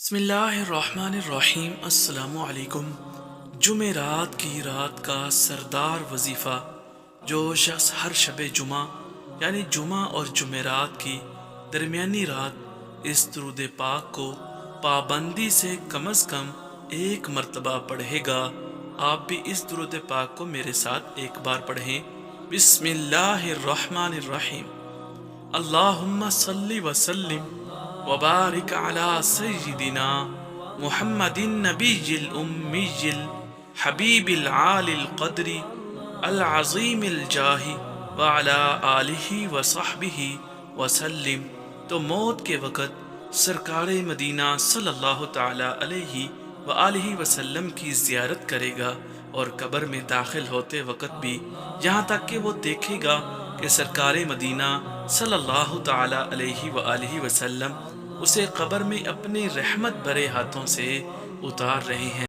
بسم اللہ الرحمن الرحیم۔ السلام علیکم۔ جمعرات کی رات کا سردار وظیفہ جو شخص ہر شب جمعہ یعنی جمعہ اور جمعرات کی درمیانی رات اس درود پاک کو پابندی سے کم از کم ایک مرتبہ پڑھے گا، آپ بھی اس درود پاک کو میرے ساتھ ایک بار پڑھیں۔ بسم اللہ الرحمن الرحیم۔ اللہم صلی وسلم وبارک علی سیدنا محمد النبی الامی الحبیب العالی القدر العظیم الجاہ وعلی آلہ وصحبہ وسلم۔ تو موت کے وقت سرکار مدینہ صلی اللہ تعالی علیہ وآلہ وسلم کی زیارت کرے گا، اور قبر میں داخل ہوتے وقت بھی یہاں تک کہ وہ دیکھے گا کہ سرکار مدینہ صلی اللہ تعالی علیہ وآلہ وسلم اسے قبر میں اپنے رحمت بھرے ہاتھوں سے اتار رہے ہیں۔